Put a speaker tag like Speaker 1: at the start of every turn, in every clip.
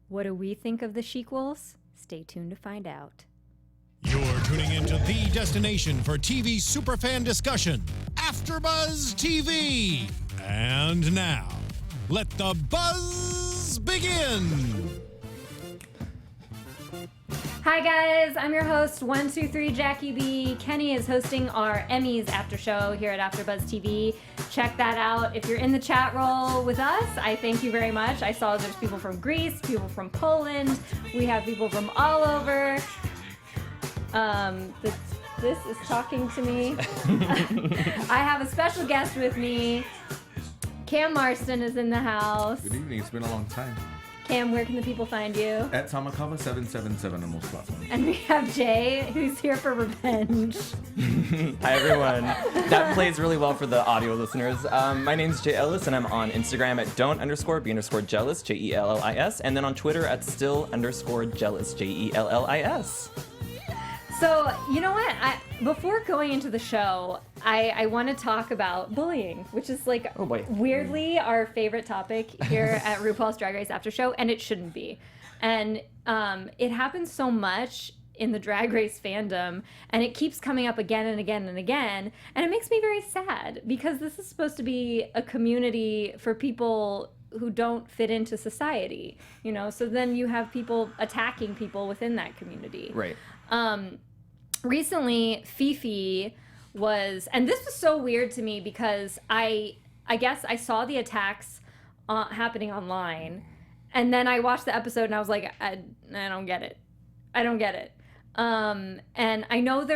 Speaker 1: What do we think of the Shequels? Stay tuned to find out.
Speaker 2: You're tuning into the destination for TV superfan discussion, AfterBuzz TV. And now, let the buzz begin.
Speaker 1: Hi guys, I'm your host 123 Jackie B. Kenny is hosting our Emmys after show here at AfterBuzz TV. Check that out. If you're in the chat roll with us, I thank you very much. I saw there's people from Greece, people from Poland. We have people from all over. This is talking to me. I have a special guest with me. Cam Marston is in the house.
Speaker 3: Good evening. It's been a long time.
Speaker 1: Cam, where can the people find you?
Speaker 3: At Tamakava777 on most platforms.
Speaker 1: And we have Jay, who's here for revenge.
Speaker 4: Hi, everyone. That plays really well for the audio listeners. My name's Jay Ellis, and I'm on Instagram at don't_be_jealous, Jellis, and then on Twitter at still_jealous, Jellis.
Speaker 1: So, you know what? Before going into the show, I want to talk about bullying, which is like weirdly our favorite topic here at RuPaul's Drag Race After Show, and it shouldn't be. And it happens so much in the Drag Race fandom, and it keeps coming up again and again and again, and it makes me very sad because this is supposed to be a community for people who don't fit into society, you know? So then you have people attacking people within that community.
Speaker 4: Right.
Speaker 1: Recently, Fifi was, and this was so weird to me because I guess I saw the attacks happening online, and then I watched the episode and I was like, I don't get it. I don't get it. And I know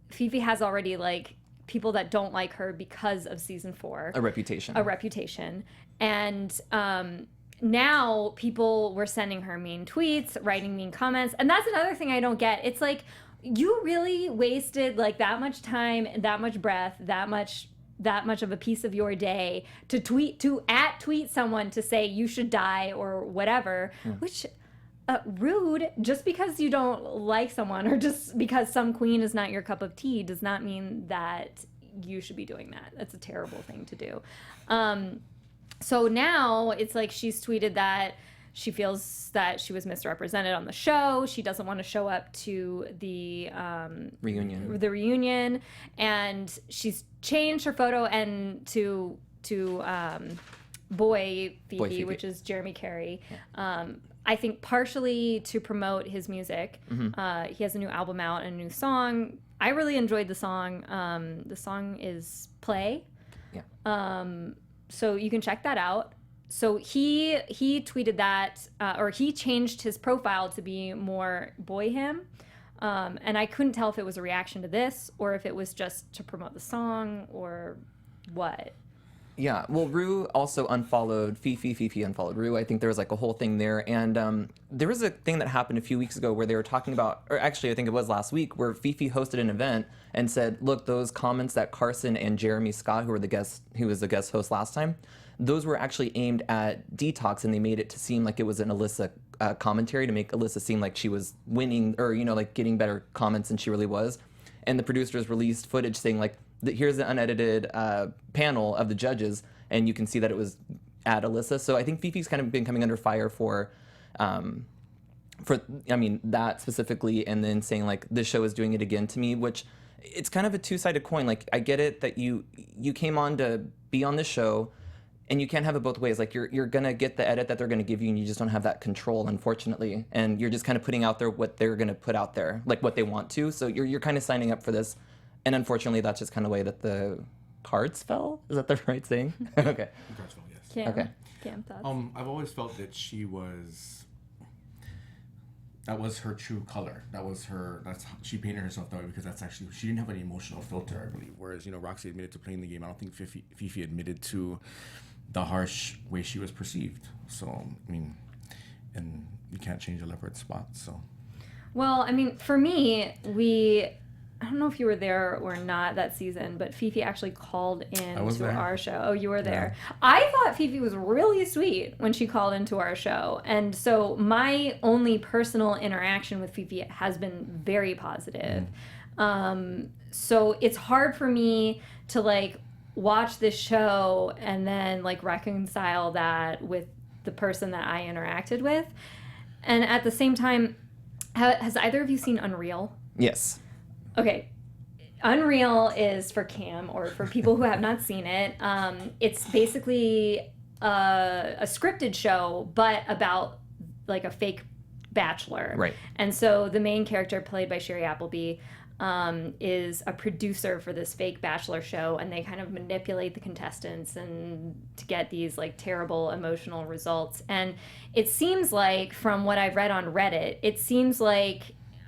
Speaker 1: Fifi has already like people that don't like her because of season 4.
Speaker 4: A reputation. And now people were sending her mean tweets, writing mean comments, and that's another thing I don't get. It's like, you really wasted like that much time, that much breath, that much of a piece of your day to tweet someone to say you should die or whatever, which rude. Just because you don't like someone or just because some queen is not your cup of tea does not mean that you should be doing that. That's a terrible thing to do. So now it's like she's tweeted that she feels that she was misrepresented on the show. She doesn't want to show up to the reunion, and she's changed her photo and to Boy Fifi, which is Jeremy Carey. Yeah. I think partially to promote his music. Mm-hmm. He has a new album out and a new song. I really enjoyed the song. The song is Play. Yeah. So you can check that out. So he tweeted that, or he changed his profile to be more boy him. And I couldn't tell if it was a reaction to this or if it was just to promote the song or what. Yeah, well, Ru also unfollowed Fifi unfollowed Ru. I think there was like a whole thing there. And there was a thing that happened a few weeks ago where they were talking about, or actually I think it was last week, where Fifi hosted an event and said, look, those comments that Carson and Jeremy Scott, who was the guest host last time, those were actually aimed at Detox, and they made it to seem like it was an Alyssa commentary to make Alyssa seem like she was winning or, you know, like getting better comments than she really was. And the producers released footage saying like, here's the unedited panel of the judges, and you can see that it was at Alyssa. So I think Fifi's kind of been coming under fire for that specifically, and then saying like this show is doing it again to me, which it's kind of a two-sided coin. Like I get it that you came on to be on this show, and you can't have it both ways. Like you're gonna get the edit that they're gonna give you, and you just don't have that control, unfortunately. And you're just kind of putting out there what they're gonna put out there, like what they want to. So you're kind of signing up for this. And unfortunately, that's just kind of the way that the cards fell. Is that the right saying? Okay.
Speaker 3: The cards fell, yes.
Speaker 1: Cam,
Speaker 4: okay.
Speaker 1: Cam, thoughts?
Speaker 3: I've always felt that that was her true color. She painted herself that way because she didn't have any emotional filter, I believe. Whereas, Roxy admitted to playing the game. I don't think Fifi admitted to the harsh way she was perceived. So, and you can't change a leopard's spot, so.
Speaker 1: Well, for me, I don't know if you were there or not that season, but Fifi actually called in to our show. Oh, you were there. Yeah. I thought Fifi was really sweet when she called into our show. And so my only personal interaction with Fifi has been very positive. So it's hard for me to watch this show and then reconcile that with
Speaker 4: the person that I interacted with. And at the same time, has either of you seen Unreal?
Speaker 5: Yes.
Speaker 4: Okay. Unreal is for Cam, or for people who have not seen it. It's basically a scripted show, but about like a fake bachelor.
Speaker 5: Right.
Speaker 4: And so the main character, played by Sherry Appleby, is a producer for this fake bachelor show, and they kind of manipulate the contestants and to get these like terrible emotional results. And it seems like, from what I've read on Reddit, it seems like,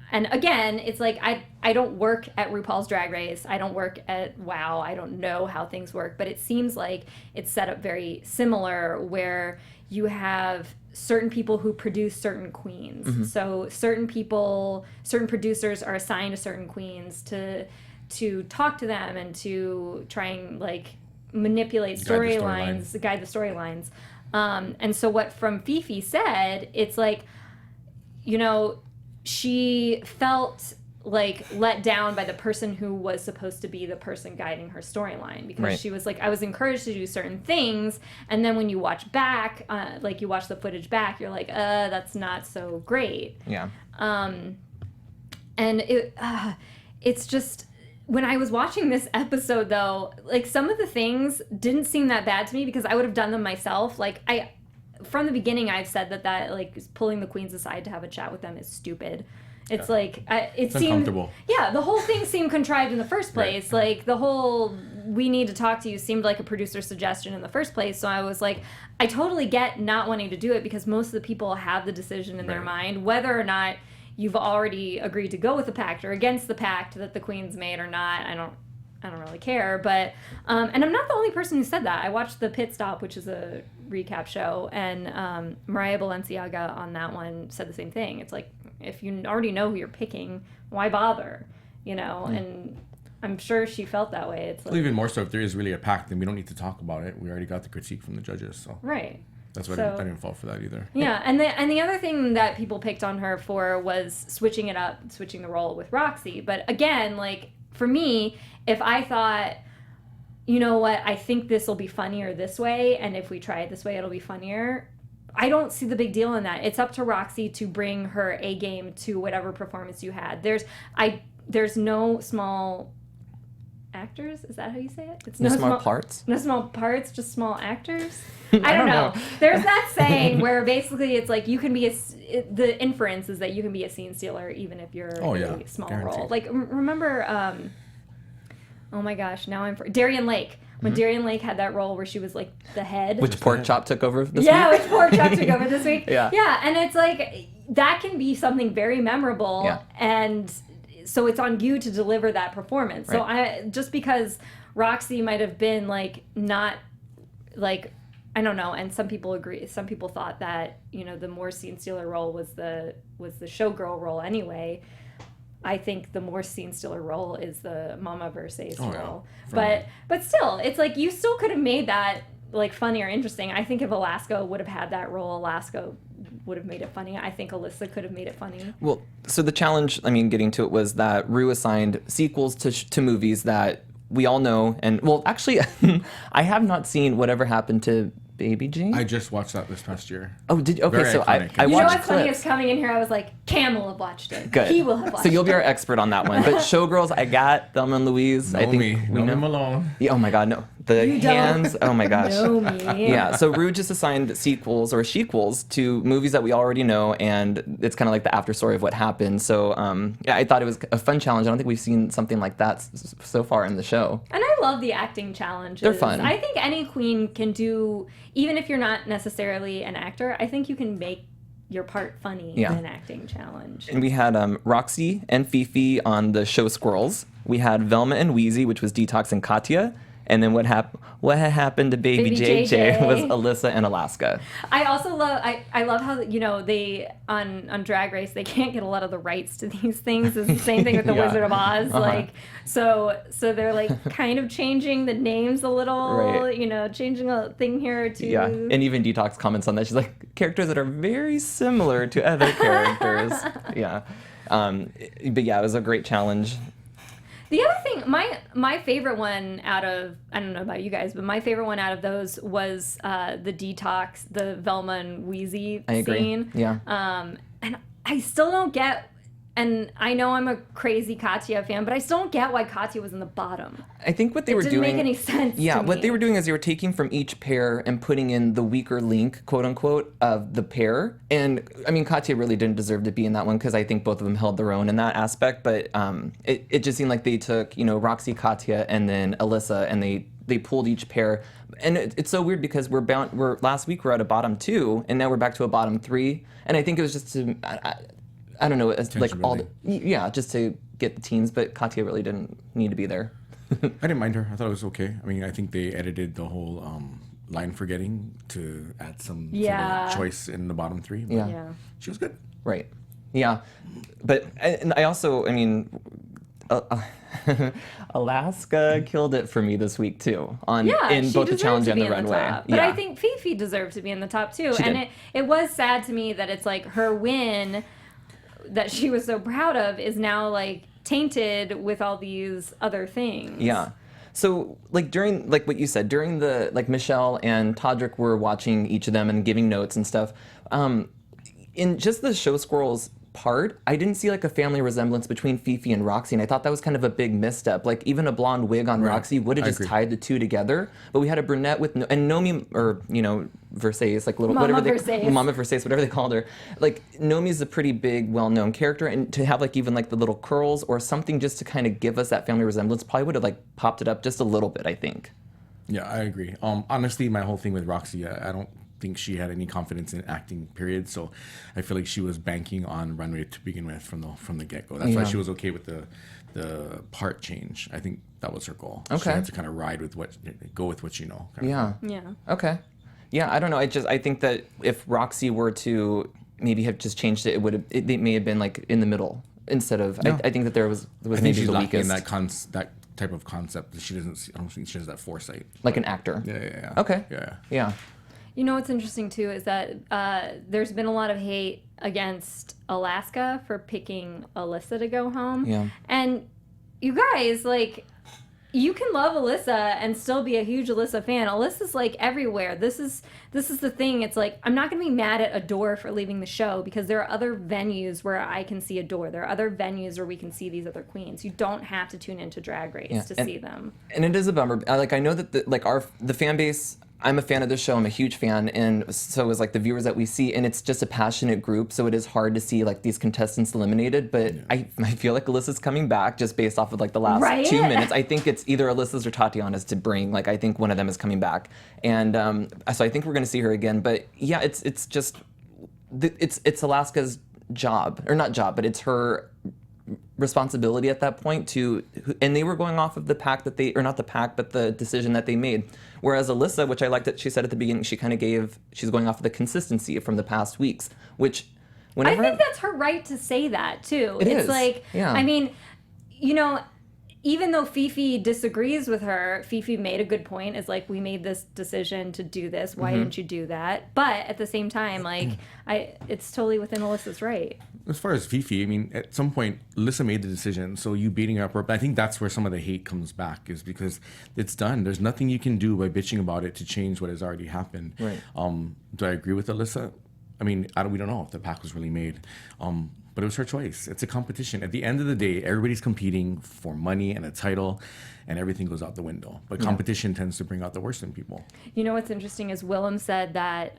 Speaker 4: and again, it's like I don't work at RuPaul's Drag Race, I don't work at WoW, I don't know how things work, but it seems like it's set up very similar, where you have certain people who produce certain queens. Mm-hmm. So certain producers are assigned to certain queens to talk to them and to try and like manipulate storylines, guide the storylines. And so what from Fifi said, it's like, you know, she felt like let down by the person who was supposed to be the person guiding her storyline, because she was like, I was encouraged to do certain things, and then when you watch back, like you watch the footage back, you're like, that's not so great.
Speaker 5: Yeah.
Speaker 4: And it's just, when I was watching this episode though, like some of the things didn't seem that bad to me, because I would have done them myself. Like from the beginning, I've said that like pulling the queens aside to have a chat with them is stupid. It's like, it seemed uncomfortable. Yeah, the whole thing seemed contrived in the first place. Right. Like the whole "we need to talk to you" seemed like a producer suggestion in the first place. So I was like, I totally get not wanting to do it, because most of the people have the decision in their mind, whether or not you've already agreed to go with the pact or against the pact that the queens made or not. I don't really care. But and I'm not the only person who said that. I watched the Pit Stop, which is a recap show, and Mariah Balenciaga on that one said the same thing. It's like, if you already know who you're picking, why bother? You know, and I'm sure she felt that way. It's like,
Speaker 3: well, even more so, if there is really a pact, then we don't need to talk about it. We already got the critique from the judges, so
Speaker 4: right.
Speaker 3: That's why I didn't fall for that either.
Speaker 4: Yeah, and the other thing that people picked on her for was switching it up, switching the role with Roxy. But again, like for me, if I thought, you know what, I think this will be funnier this way, and if we try it this way, it'll be funnier, I don't see the big deal in that. It's up to Roxy to bring her A game to whatever performance you had. There's no small actors. Is that how you say it? It's
Speaker 5: no small parts.
Speaker 4: No small parts, just small actors. I don't know. There's that saying where basically it's like you can be the inference is that you can be a scene stealer even if you're in a small role. Like remember, oh my gosh, now Darian Lake. When Darian Lake had that role where she was like the head.
Speaker 5: Which pork chop took over this week?
Speaker 4: Yeah, which pork chop took over this week.
Speaker 5: Yeah.
Speaker 4: Yeah, and it's like, that can be something very memorable. Yeah. And so it's on you to deliver that performance. Right. So just because Roxy might have been like, not like, I don't know, and some people agree, some people thought that, you know, the more scene stealer role was the showgirl role anyway. I think the more scene stealer role is the Mama Versace role. Yeah. But still, it's like you still could have made that like funny or interesting. I think if Alaska would have had that role, Alaska would have made it funny. I think Alyssa could have made it funny.
Speaker 5: Well, so the challenge, I mean, getting to it, was that Ru assigned sequels to movies that we all know. And well, actually, I have not seen Whatever Happened to Baby G.
Speaker 3: I just watched that this past year.
Speaker 5: Oh, did you? Okay, very so iconic. I watched clips.
Speaker 4: You know what's funny is coming in here, I was like, Cam will have watched it.
Speaker 5: Good.
Speaker 4: He will have watched it.
Speaker 5: So you'll be our expert on that one. But Showgirls, I got Thelma and Louise.
Speaker 3: Know
Speaker 5: I think
Speaker 3: me.
Speaker 5: we know
Speaker 3: them alone.
Speaker 5: Yeah, oh my God, no. The
Speaker 4: you
Speaker 5: hands.
Speaker 4: Don't.
Speaker 5: Oh my gosh.
Speaker 4: Know me.
Speaker 5: Yeah. So Ru just assigned sequels or shequels to movies that we already know, and it's kind of like the after story of what happened. So yeah, I thought it was a fun challenge. I don't think we've seen something like that so far in the show.
Speaker 4: And I love the acting challenges.
Speaker 5: They're fun.
Speaker 4: I think any queen can do, even if you're not necessarily an actor, I think you can make your part funny in an acting challenge.
Speaker 5: And we had Roxy and Fifi on the show Squirrels. We had Velma and Wheezy, which was Detox and Katya. And then what happened to Baby JJ was Alyssa and Alaska.
Speaker 4: I also love I love how, you know, they on Drag Race they can't get a lot of the rights to these things. It's the same thing with the Wizard of Oz. Like so they're like kind of changing the names a little, you know, changing a thing here or two.
Speaker 5: Yeah. And even Detox comments on that. She's like, characters that are very similar to other characters. Yeah. But yeah, it was a great challenge.
Speaker 4: The other thing, my favorite one out of, I don't know about you guys, but my favorite one out of those was the Detox, the Velma and Wheezy
Speaker 5: I agree.
Speaker 4: scene.
Speaker 5: Yeah.
Speaker 4: And I still don't get, and I know I'm a crazy Katya fan, but I still don't get why Katya was in the bottom.
Speaker 5: I think what they were doing
Speaker 4: didn't make any sense.
Speaker 5: Yeah,
Speaker 4: to
Speaker 5: what
Speaker 4: me.
Speaker 5: they were doing is they were taking from each pair and putting in the weaker link, quote unquote, of the pair. And I mean, Katya really didn't deserve to be in that one because I think both of them held their own in that aspect. But it just seemed like they took, Roxy, Katya, and then Alyssa, and they pulled each pair. And it's so weird because last week we're at a bottom 2, and now we're back to a bottom 3. And I think it was just to, I don't know, it's like just to get the teens, but Katya really didn't need to be there.
Speaker 3: I didn't mind her. I thought it was okay. I mean, I think they edited the whole line forgetting to add some sort of choice in the bottom 3. But
Speaker 5: Yeah.
Speaker 3: she was good.
Speaker 5: Right. Yeah. But and I also, I mean, Alaska killed it for me this week too in both the challenge and the runway.
Speaker 4: But I think Fifi deserved to be in the top too. And it was sad to me that it's like her win that she was so proud of is now like tainted with all these other things.
Speaker 5: Yeah. So like during like what you said, during the like Michelle and Todrick were watching each of them and giving notes and stuff. In just the show squirrels part, I didn't see like a family resemblance between Fifi and Roxy, and I thought that was kind of a big misstep. Like even a blonde wig on Roxy would have just tied the two together, but we had a brunette with and Nomi, or Versace, like little
Speaker 4: Mama
Speaker 5: Mama Versace, whatever they called her. Like Nomi's a pretty big, well-known character, and to have like even like the little curls or something just to kind of give us that family resemblance probably would have like popped it up just a little bit, I think.
Speaker 3: Yeah, I agree. Honestly, my whole thing with Roxy, I don't think she had any confidence in acting, period. So I feel like she was banking on Runway to begin with from the get-go. That's why she was okay with the part change. I think that was her goal.
Speaker 5: Okay.
Speaker 3: She had to kind of go with what you know.
Speaker 5: Yeah. Okay. Yeah, I don't know. I think that if Roxy were to maybe have just changed it, it may have been like in the middle instead of. No. I think that there was maybe
Speaker 3: she's
Speaker 5: the weakest.
Speaker 3: that type of concept that she doesn't. I don't think she has that foresight.
Speaker 5: Like an actor.
Speaker 3: Yeah.
Speaker 5: Okay.
Speaker 3: Yeah.
Speaker 4: You know what's interesting too is that there's been a lot of hate against Alaska for picking Alyssa to go home.
Speaker 5: Yeah.
Speaker 4: And you guys, like, you can love Alyssa and still be a huge Alyssa fan. Alyssa's like everywhere. This is the thing. It's like I'm not gonna be mad at Adore for leaving the show because there are other venues where I can see Adore. There are other venues where we can see these other queens. You don't have to tune into Drag Race to see them.
Speaker 5: And it is a bummer. I know that the fan base. I'm a fan of the show. I'm a huge fan, and so is like the viewers that we see, and it's just a passionate group. So it is hard to see like these contestants eliminated. But I feel like Alyssa's coming back just based off of like the last 2 minutes. I think it's either Alyssa's or Tatiana's to bring. Like I think one of them is coming back, and so I think we're going to see her again. But yeah, it's just it's Alaska's job, or not job, but it's her responsibility at that point and they were going off of the pack that they, or not the pack, but the decision that they made. Whereas Alyssa, which I liked that she said at the beginning, she's going off of the consistency from the past weeks, which whenever.
Speaker 4: I think that's her right to say that too.
Speaker 5: It's
Speaker 4: like, I mean, even though Fifi disagrees with her, Fifi made a good point. Is like, we made this decision to do this. Why didn't you do that? But at the same time, like, it's totally within Alyssa's right.
Speaker 3: As far as Fifi, I mean, at some point, Alyssa made the decision. So you beating her up, but I think that's where some of the hate comes back, is because it's done. There's nothing you can do by bitching about it to change what has already happened.
Speaker 5: Right.
Speaker 3: Do I agree with Alyssa? I mean, we don't know if the pack was really made. But it was her choice. It's a competition. At the end of the day, everybody's competing for money and a title, and everything goes out the window. But competition tends to bring out the worst in people. You know
Speaker 4: what's interesting is Willem said that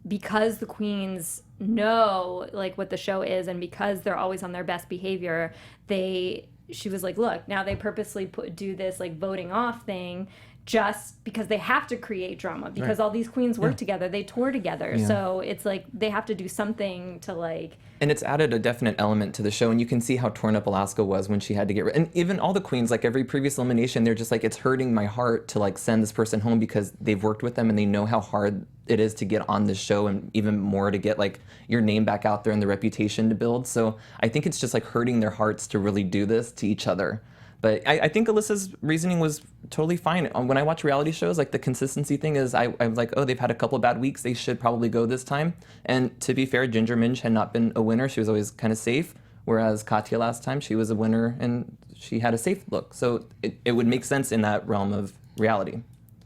Speaker 4: because the queens know like what the show is, and because they're always on their best behavior, she was like, look, now they purposely do this like voting off thing just because they have to create drama, because all these queens work together, they tour together. So it's like they have to do something to like.
Speaker 5: And it's added a definite element to the show, and you can see how torn up Alaska was when she had to get rid. And even all the queens, like every previous elimination, they're just like, it's hurting my heart to like send this person home because they've worked with them and they know how hard it is to get on this show, and even more to get like your name back out there and the reputation to build. So I think it's just like hurting their hearts to really do this to each other. But I think Alyssa's reasoning was totally fine. When I watch reality shows, like the consistency thing is, I'm like, oh, they've had a couple of bad weeks. They should probably go this time. And to be fair, Ginger Minj had not been a winner. She was always kind of safe. Whereas Katya last time, she was a winner and she had a safe look. So it would make sense in that realm of reality.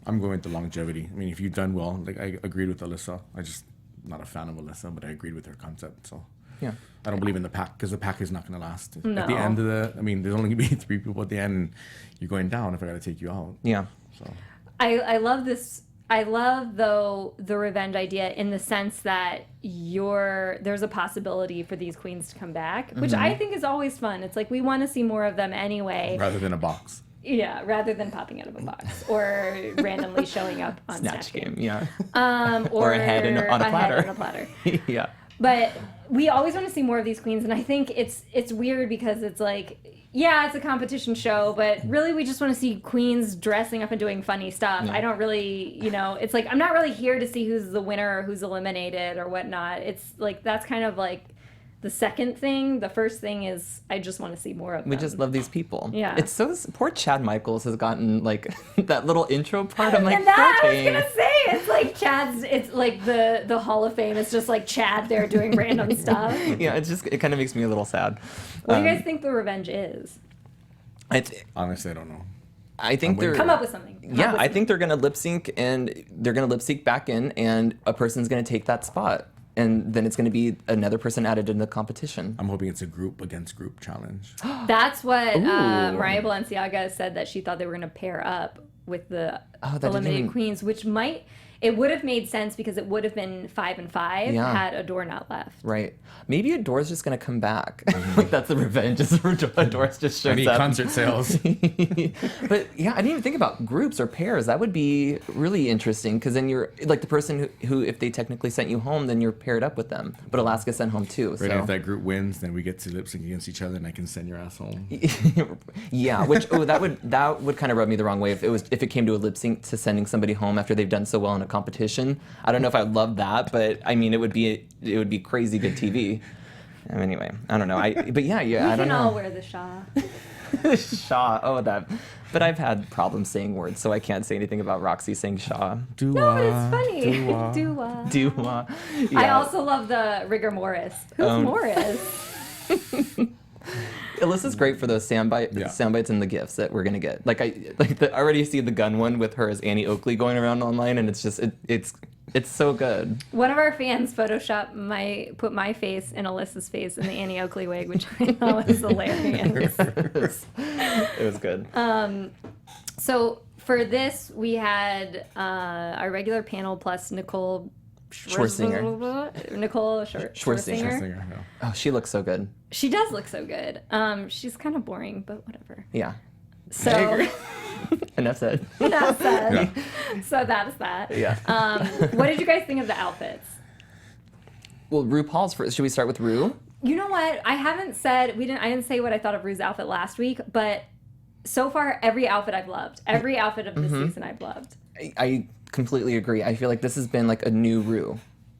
Speaker 3: I'm going with the longevity. I mean, if you've done well, like I agreed with Alyssa. I just not a fan of Alyssa, but I agreed with her concept. So
Speaker 5: yeah,
Speaker 3: I don't believe in the pack because the pack is not going to last.
Speaker 4: No.
Speaker 3: At the end of there's only going to be 3 people at the end. And you're going down if I got to take you out.
Speaker 5: Yeah.
Speaker 3: So
Speaker 4: I love this. I love, though, the revenge idea in the sense that there's a possibility for these queens to come back, which I think is always fun. It's like we want to see more of them anyway.
Speaker 3: rather than a box.
Speaker 4: Yeah, rather than popping out of a box or randomly showing up on Snatch Game.
Speaker 5: Yeah.
Speaker 4: Or
Speaker 5: a head on a platter.
Speaker 4: Head on a platter.
Speaker 5: Yeah.
Speaker 4: But we always want to see more of these queens, and I think it's weird because it's like, yeah, it's a competition show, but really we just want to see queens dressing up and doing funny stuff.
Speaker 5: Yeah.
Speaker 4: I don't really, it's like I'm not really here to see who's the winner or who's eliminated or whatnot. It's like that's kind of like the second thing. The first thing is I just want to see more of them.
Speaker 5: We just love these people.
Speaker 4: Yeah.
Speaker 5: It's so poor Chad Michaels has gotten like that little intro part. I'm like,
Speaker 4: and that,
Speaker 5: poor
Speaker 4: I was
Speaker 5: thing.
Speaker 4: gonna say, it's like Chad's. It's like the Hall of Fame. It's just like Chad there doing random stuff.
Speaker 5: Yeah, it kind of makes me a little sad.
Speaker 4: What do you guys think the revenge is?
Speaker 3: Honestly, I don't know.
Speaker 5: I think they're
Speaker 4: Come up with something.
Speaker 5: Yeah, I think they're gonna lip sync and they're gonna lip sync back in, and a person's gonna take that spot, and then it's gonna be another person added in the competition.
Speaker 3: I'm hoping it's a group against group challenge.
Speaker 4: That's what Mariah Balenciaga said, that she thought they were going to pair up with the eliminated queens, which it would have made sense because it would have been 5 and 5 had Adore not left.
Speaker 5: Right. Maybe Adore's just gonna come back. Like that's the revenge. Is Adore's just shows up.
Speaker 3: Concert sales.
Speaker 5: But yeah, I didn't even think about groups or pairs. That would be really interesting because then you're like the person who, if they technically sent you home, then you're paired up with them. But Alaska sent home too.
Speaker 3: Right.
Speaker 5: So.
Speaker 3: If that group wins, then we get to lip sync against each other, and I can send your ass home.
Speaker 5: Yeah. Which that would kind of rub me the wrong way if it came to a lip sync to sending somebody home after they've done so well in a competition. I don't know if I would love that, but I mean it would be crazy good TV. Anyway, I don't know. But yeah, I don't know. We
Speaker 4: can all wear the Shaw.
Speaker 5: Shaw. But I've had problems saying words, so I can't say anything about Roxy saying Shaw.
Speaker 4: No, but it's funny.
Speaker 5: Dua. Yeah.
Speaker 4: I also love the rigor mortis. Who's Morris?
Speaker 5: Alyssa's great for those sound bites and the gifts that we're gonna get. I already see the gun one with her as Annie Oakley going around online, and it's just it's so good.
Speaker 4: One of our fans photoshopped put my face and Alyssa's face in the Annie Oakley wig, which I thought was hilarious.
Speaker 5: It was good.
Speaker 4: So for this, we had our regular panel plus Nicole
Speaker 5: Schwarzinger. Oh, she looks so good.
Speaker 4: She does look so good. She's kind of boring, but whatever.
Speaker 5: Yeah.
Speaker 4: So.
Speaker 5: I agree. Enough said.
Speaker 4: Enough said. Yeah. So that's that.
Speaker 5: Yeah.
Speaker 4: What did you guys think of the outfits?
Speaker 5: Well, RuPaul's first. Should we start with Ru?
Speaker 4: You know what? I didn't say what I thought of Ru's outfit last week, but so far every outfit I've loved. Every outfit of this season I've loved.
Speaker 5: I completely agree. I feel like this has been like a new Ru.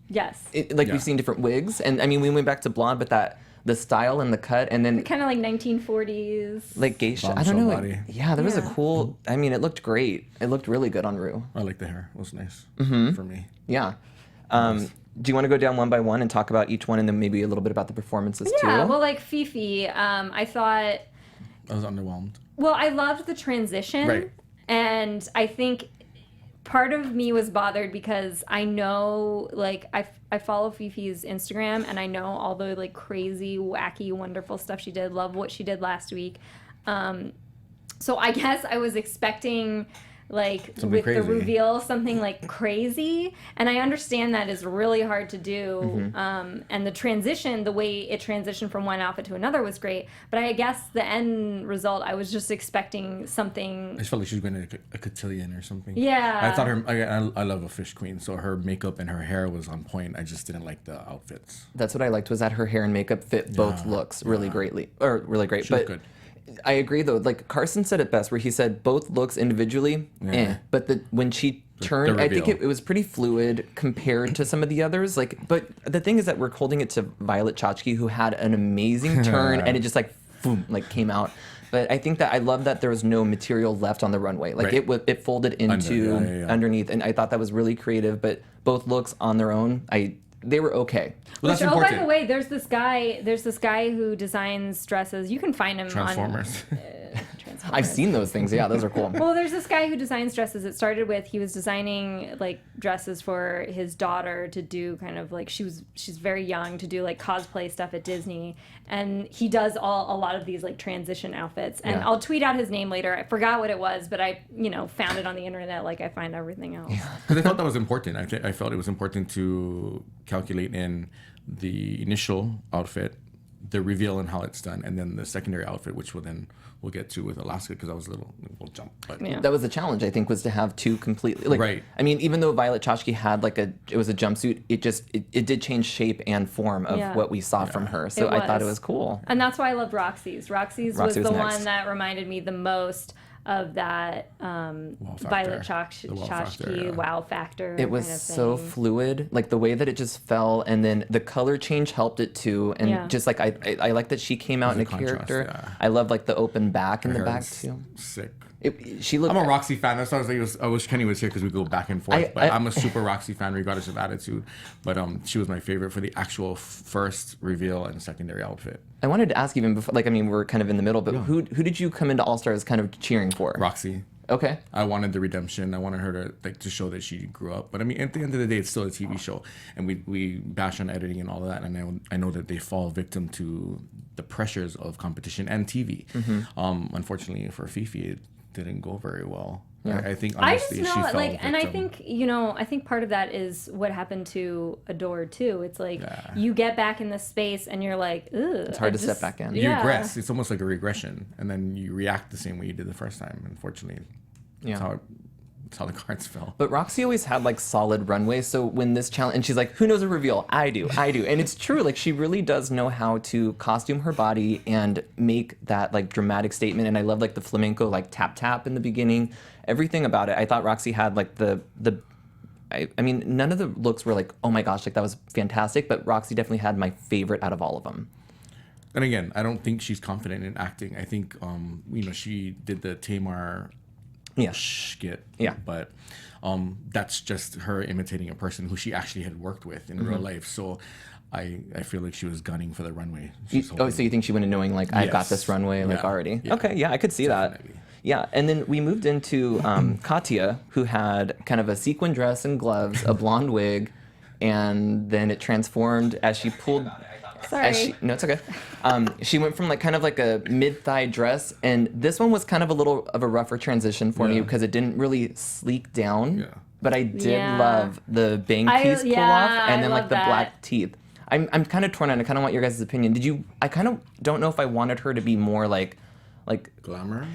Speaker 4: Yes.
Speaker 5: We've seen different wigs, and I mean we went back to blonde, but the style and the cut, and then
Speaker 4: kind of like 1940s,
Speaker 5: like geisha. I don't know.
Speaker 3: Body.
Speaker 5: Yeah, there was a cool. I mean, it looked great. It looked really good on Ru.
Speaker 3: I like the hair. It was nice for me.
Speaker 5: Yeah. Do you want to go down one by one and talk about each one, and then maybe a little bit about the performances too?
Speaker 4: Yeah. Well, like Fifi, I thought
Speaker 3: I was underwhelmed.
Speaker 4: Well, I loved the transition,
Speaker 3: right.
Speaker 4: And I think part of me was bothered because I know, like, I follow Fifi's Instagram, and I know all the, like, crazy, wacky, wonderful stuff she did. Love what she did last week. So I guess I was expecting, like,
Speaker 3: something
Speaker 4: with
Speaker 3: crazy.
Speaker 4: The reveal, something, like, crazy. And I understand that is really hard to do. And the transition, the way it transitioned from one outfit to another was great. But I guess the end result, I was just expecting something.
Speaker 3: I just felt like she was going to a cotillion or something.
Speaker 4: Yeah.
Speaker 3: I thought I love a fish queen, so her makeup and her hair was on point. I just didn't like the outfits.
Speaker 5: That's what I liked, was that her hair and makeup fit both looks really great.
Speaker 3: She looked good.
Speaker 5: I agree though. Like Carson said it best, where he said both looks individually, but when she turned, I think it was pretty fluid compared to some of the others. Like, but the thing is that we're holding it to Violet Chachki, who had an amazing turn, and it just like boom, like came out. But I think that I love that there was no material left on the runway. Like it folded into underneath, and I thought that was really creative. But both looks on their own, I they were okay.
Speaker 3: Well,
Speaker 4: Which,
Speaker 3: that's
Speaker 4: oh, by
Speaker 3: important.
Speaker 4: the way, there's this guy who designs dresses. You can find him
Speaker 3: Transformers.
Speaker 4: on Transformers.
Speaker 5: I've seen those things. Yeah, those are cool.
Speaker 4: Well, there's this guy who designs dresses. It started with he was designing like dresses for his daughter to do kind of like she's very young to do like cosplay stuff at Disney, and he does a lot of these like transition outfits. And
Speaker 5: Yeah.
Speaker 4: I'll tweet out his name later. I forgot what it was, but I found it on the internet like I find everything else.
Speaker 3: Because I felt that was important. I felt it was important to calculate in the initial outfit, the reveal and how it's done, and then the secondary outfit, which we'll get to with Alaska, because I was we'll jump. But
Speaker 4: Yeah.
Speaker 5: That was the challenge, I think, was to have two completely like.
Speaker 3: Right.
Speaker 5: I mean, even though Violet Chachki had it was a jumpsuit, it did change shape and form of
Speaker 4: Yeah.
Speaker 5: what we saw from her. So
Speaker 4: It
Speaker 5: I thought it
Speaker 4: was.
Speaker 5: was cool.
Speaker 4: And that's why I loved Roxy's. Roxy's was
Speaker 5: Roxy was
Speaker 4: the
Speaker 5: next.
Speaker 4: one that reminded me the most of that Violet
Speaker 3: The wow factor,
Speaker 4: Chachki
Speaker 3: yeah.
Speaker 4: wow factor.
Speaker 5: It was
Speaker 4: kind of
Speaker 5: so
Speaker 4: thing.
Speaker 5: fluid, like the way that it just fell, and then the color change helped it too. And
Speaker 4: Yeah.
Speaker 5: just like I like that she came out in a
Speaker 3: There's a contrast,
Speaker 5: character.
Speaker 3: yeah.
Speaker 5: I love like the open back in the
Speaker 3: Her
Speaker 5: back
Speaker 3: hair's
Speaker 5: too.
Speaker 3: Sick.
Speaker 5: She looked.
Speaker 3: I'm a Roxy fan. That's why I wish Kenny was here because we go back and forth. But I'm a super Roxy fan regardless of attitude. But she was my favorite for the actual first reveal and secondary outfit.
Speaker 5: I wanted to ask even before, like I mean, we're kind of in the middle, but who did you come into All Stars kind of cheering for?
Speaker 3: Roxy.
Speaker 5: Okay.
Speaker 3: I wanted the redemption. I wanted her to show that she grew up. But I mean, at the end of the day, it's still a TV show, and we bash on editing and all of that. And I know that they fall victim to the pressures of competition and TV. Unfortunately for Fifi, it didn't go very well.
Speaker 5: Yeah.
Speaker 3: I think
Speaker 4: I just
Speaker 3: honestly,
Speaker 4: know
Speaker 3: she
Speaker 4: it,
Speaker 3: fell
Speaker 4: like, and I
Speaker 3: victim.
Speaker 4: think I think part of that is what happened to Adore too. It's like
Speaker 3: Yeah.
Speaker 4: you get back in this space and you're like, ugh.
Speaker 5: It's hard to step back in.
Speaker 3: You regress. It's almost like a regression, and then you react the same way you did the first time. Unfortunately,
Speaker 5: Yeah.
Speaker 3: that's how the cards fell.
Speaker 5: But Roxy always had like solid runway. So when this challenge, and she's like, who knows a reveal? I do. And it's true. Like she really does know how to costume her body and make that like dramatic statement. And I love like the flamenco, like tap tap in the beginning, everything about it. I thought Roxy had like I mean, none of the looks were like, oh my gosh, like that was fantastic. But Roxy definitely had my favorite out of all of them.
Speaker 3: And again, I don't think she's confident in acting. I think, she did the Tamar
Speaker 5: Yeah.
Speaker 3: skit.
Speaker 5: Yeah.
Speaker 3: But that's just her imitating a person who she actually had worked with in real life. So I feel like she was gunning for the runway.
Speaker 5: So you think she went in knowing like I got
Speaker 3: Yes.
Speaker 5: this runway like
Speaker 3: Yeah.
Speaker 5: already?
Speaker 3: Yeah.
Speaker 5: Okay, yeah, I could see
Speaker 3: Definitely.
Speaker 5: that. Yeah, and then we moved into Katya, who had kind of a sequin dress and gloves, a blonde wig, and then it transformed as she pulled.
Speaker 4: Sorry.
Speaker 5: No, it's okay. She went from like kind of like a mid-thigh dress, and this one was kind of a little of a rougher transition for me
Speaker 3: Yeah.
Speaker 5: because it didn't really sleek down.
Speaker 3: Yeah.
Speaker 5: But I did
Speaker 4: Yeah.
Speaker 5: love the bang piece pull
Speaker 4: yeah,
Speaker 5: off, and
Speaker 4: I
Speaker 5: then
Speaker 4: love
Speaker 5: like the
Speaker 4: that.
Speaker 5: black teeth. I'm kind of torn on. I kind of want your guys' opinion. I kind of don't know if I wanted her to be more like
Speaker 3: Glamour?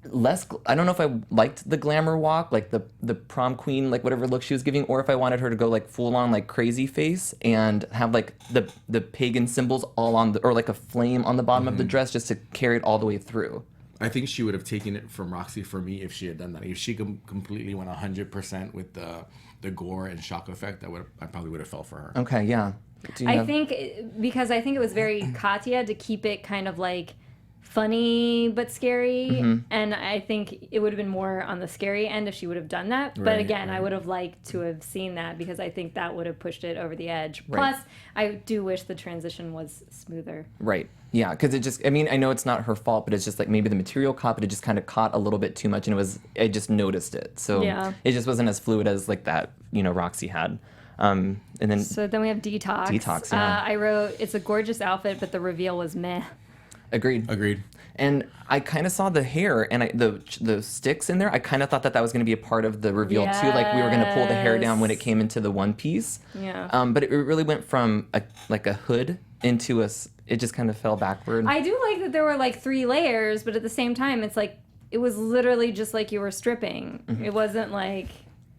Speaker 5: less. I don't know if I liked the glamour walk, like the prom queen, like whatever look she was giving, or if I wanted her to go like full on like crazy face and have like the pagan symbols all on or like a flame on the bottom of the dress just to carry it all the way through.
Speaker 3: I think she would have taken it from Roxy for me if she had done that. If she completely went 100% with the gore and shock effect, I probably would have fell for her.
Speaker 5: Okay, yeah. Do you
Speaker 4: I
Speaker 5: have-
Speaker 4: think because I think it was very Katya to keep it kind of like funny but scary, and I think it would have been more on the scary end if she would have done that. But
Speaker 3: Right,
Speaker 4: again, I
Speaker 3: right.
Speaker 4: would have liked to have seen that because I think that would have pushed it over the edge.
Speaker 5: Right.
Speaker 4: Plus, I do wish the transition was smoother.
Speaker 5: Right. Yeah, because it just, I mean, I know it's not her fault, but it's just like maybe the material caught, but it just kind of caught a little bit too much, and I just noticed it. So
Speaker 4: Yeah.
Speaker 5: it just wasn't as fluid as like that, Roxy had. And then,
Speaker 4: So then we have Detox.
Speaker 5: Detox, yeah.
Speaker 4: I wrote, it's a gorgeous outfit, but the reveal was meh.
Speaker 5: agreed. And I kind of saw the hair and the sticks in there. I kind of thought that was going to be a part of the reveal too. Like we were going to pull the hair down when it came into the one piece.
Speaker 4: Yeah.
Speaker 5: But it really went from a hood into it just kind of fell backward.
Speaker 4: I do like that there were like 3 layers, but at the same time, it's like, it was literally just like you were stripping. It wasn't like...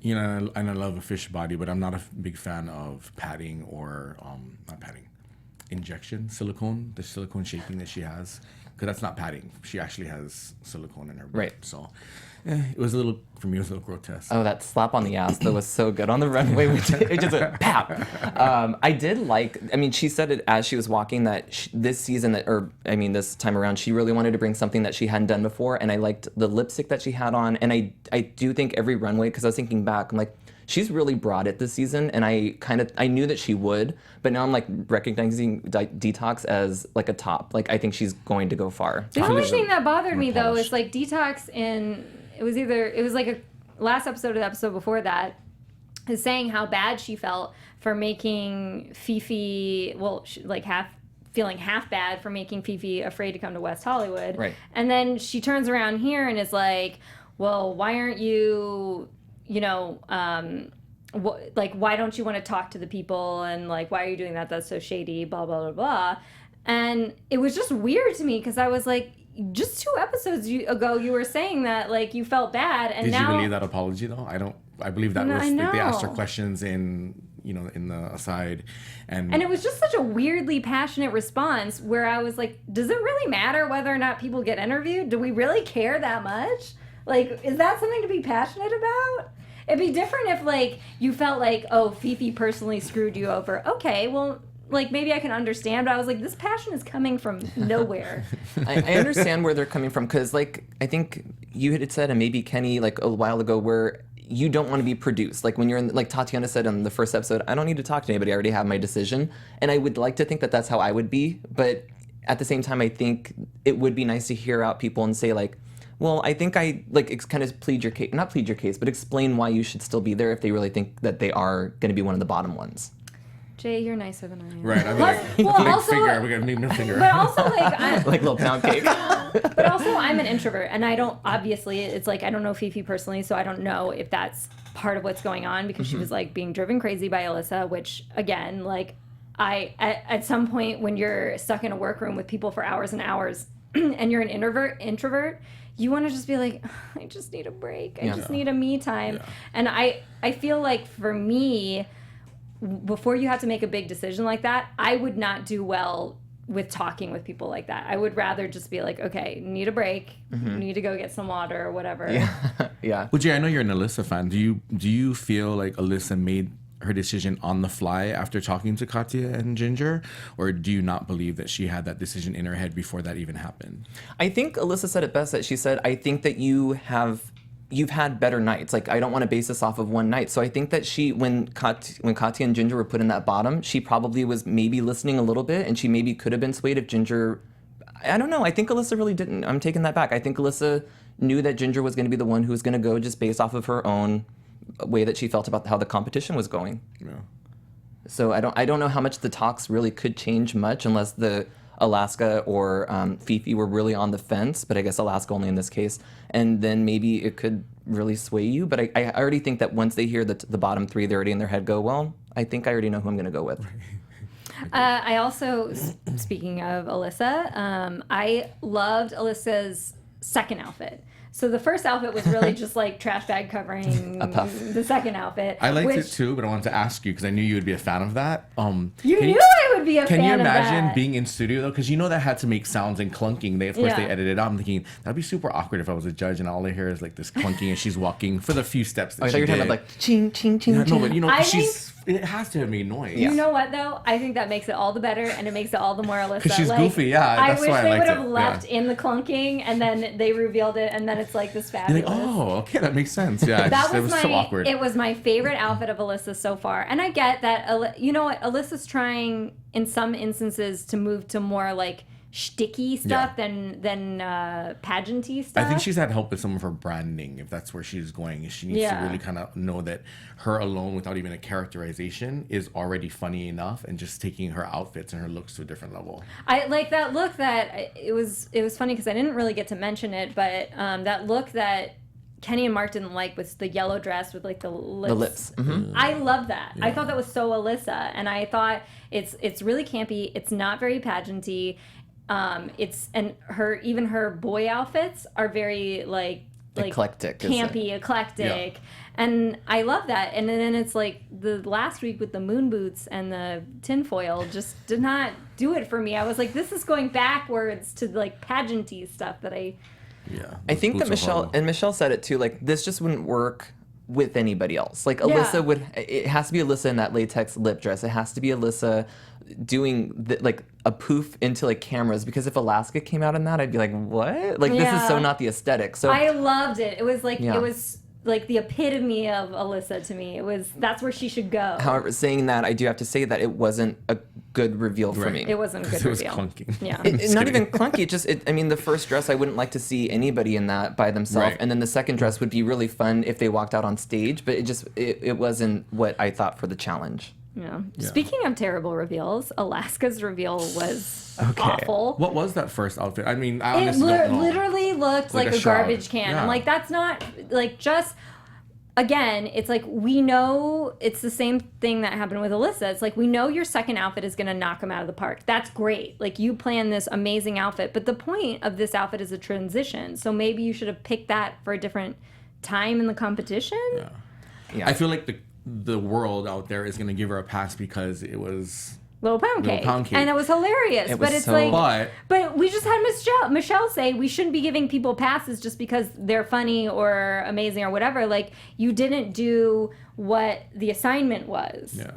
Speaker 3: And I love a fish body, but I'm not a big fan of padding or, not padding, injection, silicone, the silicone shaping that she has. Because that's not padding. She actually has silicone in her butt.
Speaker 5: Right.
Speaker 3: So it was for me, it was a little grotesque.
Speaker 5: Oh, that slap on the ass that was so good on the runway. It just went pap. I did she said it as she was walking that this time around, she really wanted to bring something that she hadn't done before. And I liked the lipstick that she had on. And I do think every runway, because I was thinking back, I'm like, she's really brought it this season, and I knew that she would, but now I'm like recognizing Detox as like a top. Like I think she's going to go far.
Speaker 4: The only thing that bothered me though is like Detox it was like a last episode or the episode before that is saying how bad she felt for making Fifi, feeling half bad for making Fifi afraid to come to West Hollywood.
Speaker 5: Right.
Speaker 4: And then she turns around here and is like, well, why aren't you, why don't you want to talk to the people? And like, why are you doing that? That's so shady, blah, blah, blah, blah. And it was just weird to me because I was like, just 2 episodes ago, you were saying that like you felt bad. And
Speaker 3: Did
Speaker 4: now,
Speaker 3: you believe that apology though? I believe that was like, they asked her questions in the aside, and
Speaker 4: it was just such a weirdly passionate response where I was like, does it really matter whether or not people get interviewed? Do we really care that much? Like, is that something to be passionate about? It'd be different if like you felt like, oh, Fifi personally screwed you over. Okay, well, like maybe I can understand, but I was like, this passion is coming from nowhere.
Speaker 5: I understand where they're coming from because like I think you had said, and maybe Kenny like a while ago, where you don't want to be produced. Like when you're in, like Tatiana said in the first episode, I don't need to talk to anybody. I already have my decision. And I would like to think that that's how I would be. But at the same time, I think it would be nice to hear out people and say like, well, I think I like kind of plead your case, not plead your case, but explain why you should still be there if they really think that they are going to be one of the bottom ones.
Speaker 4: Jay, you're nicer than I am.
Speaker 3: Right. I'm like,
Speaker 4: also,
Speaker 3: finger. We're gonna need no finger.
Speaker 4: But also, like,
Speaker 5: like little pound cake.
Speaker 4: But also, I'm an introvert, and I don't. Obviously, it's like I don't know Fifi personally, so I don't know if that's part of what's going on because she was like being driven crazy by Alyssa. Which again, like, at some point when you're stuck in a workroom with people for hours and hours, and you're an introvert. You want to just be like, I just need a break. I just need a me time. Yeah. And I feel like for me, before you have to make a big decision like that, I would not do well with talking with people like that. I would rather just be like, okay, need a break, need to go get some water or whatever.
Speaker 5: Yeah.
Speaker 3: Well, Jay, I know you're an Alyssa fan. Do you feel like Alyssa made her decision on the fly after talking to Katya and Ginger, or do you not believe that she had that decision in her head before that even happened?
Speaker 5: I think Alyssa said it best, that she said, I think that you've had better nights. Like, I don't want to base this off of one night. So I think that when Katya and Ginger were put in that bottom, she probably was maybe listening a little bit, and she maybe could have been swayed if Ginger, I don't know. I think Alyssa really didn't. I'm taking that back. I think Alyssa knew that Ginger was going to be the one who was going to go just based off of her own way that she felt about how the competition was going. Yeah. So I don't know how much the talks really could change much unless the Alaska or Fifi were really on the fence, but I guess Alaska only in this case. And then maybe it could really sway you. But I already think that once they hear the bottom 3, they're already in their head go, well, I think I already know who I'm going to go with.
Speaker 4: I also, speaking of Alyssa, I loved Alyssa's second outfit. So the first outfit was really just like trash bag covering the second outfit.
Speaker 3: I liked it too, but I wanted to ask you because I knew you would be a fan of that.
Speaker 4: You knew I would be a fan of that.
Speaker 3: Can you imagine being in studio though? Because you know that had to make sounds and clunking. They edited it out. I'm thinking that'd be super awkward if I was a judge and all I hear is like this clunking and she's walking for the few steps that she did.
Speaker 5: You're talking about like ching, ching, ching,
Speaker 3: yeah,
Speaker 5: ching.
Speaker 3: No, but you know, it has to have made noise.
Speaker 4: You know what though? I think that makes it all the better, and it makes it all the more Alyssa.
Speaker 3: Because she's goofy, yeah. That's
Speaker 4: I wish
Speaker 3: why
Speaker 4: they
Speaker 3: I
Speaker 4: would
Speaker 3: liked
Speaker 4: have
Speaker 3: it.
Speaker 4: left in the clunking, and then they revealed it, and then it's like this fabulous.
Speaker 3: You're like, oh, okay, that makes sense. Yeah, it was so awkward.
Speaker 4: It was my favorite outfit of Alyssa so far, and I get that. You know what? Alyssa's trying in some instances to move to more like shticky stuff than pageanty stuff.
Speaker 3: I think she's had help with some of her branding, if that's where she's going. She needs to really kind of know that her alone, without even a characterization, is already funny enough, and just taking her outfits and her looks to a different level.
Speaker 4: I like that look that it was funny because I didn't really get to mention it, but that look that Kenny and Mark didn't like was the yellow dress with like the lips.
Speaker 5: The lips. Mm-hmm.
Speaker 4: I love that. Yeah. I thought that was so Alyssa, and I thought it's really campy. It's not very pageanty. Her boy outfits are very like
Speaker 5: eclectic,
Speaker 4: campy, eclectic, and I love that. And then it's like the last week with the moon boots and the tinfoil just did not do it for me. I was like, this is going backwards to like pageanty stuff that I.
Speaker 3: Yeah,
Speaker 5: I think that Michelle said it too. Like, this just wouldn't work with anybody else. Like, Alyssa would. It has to be Alyssa in that latex lip dress. It has to be Alyssa doing like a poof into like cameras, because if Alaska came out in that, I'd be like, what? Like, this is so not the aesthetic. So
Speaker 4: I loved it. It was like it was like the epitome of Alyssa to me. That's where she should go.
Speaker 5: However, saying that, I do have to say that it wasn't a good reveal for me.
Speaker 4: It wasn't a good reveal.
Speaker 3: It was clunky.
Speaker 4: Yeah.
Speaker 5: Not even clunky. I mean, the first dress, I wouldn't like to see anybody in that by themselves.
Speaker 3: Right.
Speaker 5: And then the second dress would be really fun if they walked out on stage. But it wasn't what I thought for the challenge.
Speaker 4: Yeah. Speaking of terrible reveals, Alaska's reveal was awful.
Speaker 3: What was that first outfit? I mean, I
Speaker 4: It
Speaker 3: honestly don't know.
Speaker 4: literally looked like a
Speaker 3: shroud.
Speaker 4: garbage can.
Speaker 3: Yeah.
Speaker 4: I'm like, that's not like just. Again, it's like we know it's the same thing that happened with Alyssa. It's like we know your second outfit is going to knock him out of the park. That's great. Like you planned this amazing outfit, but the point of this outfit is a transition. So maybe you should have picked that for a different time in the competition.
Speaker 5: Yeah.
Speaker 3: I feel like the world out there is going to give her a pass because it was
Speaker 4: Little Pound Cake.
Speaker 3: Pound Cake.
Speaker 4: And it was hilarious.
Speaker 5: It
Speaker 4: but
Speaker 5: was
Speaker 4: it's
Speaker 5: so-
Speaker 4: like but we just had Michelle say we shouldn't be giving people passes just because they're funny or amazing or whatever. Like you didn't do what the assignment was.
Speaker 3: Yeah.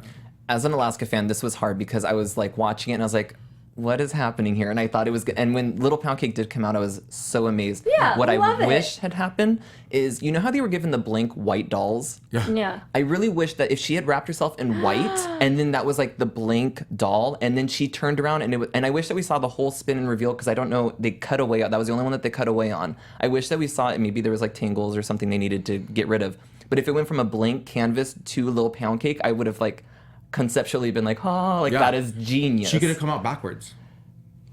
Speaker 5: As an Alaska fan, this was hard because I was like watching it and I was like, what is happening here? And I thought it was good. And when Little Pound Cake did come out, I was so amazed.
Speaker 4: Yeah,
Speaker 5: what I
Speaker 4: love it.
Speaker 5: wish had happened is, you know how they were given the blank white dolls?
Speaker 4: Yeah.
Speaker 5: I really wish that if she had wrapped herself in white and then that was like the blank doll and then she turned around and I wish that we saw the whole spin and reveal because I don't know, they cut away. That was the only one that they cut away on. I wish that we saw it. Maybe there was like tangles or something they needed to get rid of. But if it went from a blank canvas to Little Pound Cake, I would have like conceptually been like, that is genius.
Speaker 3: She could have come out backwards.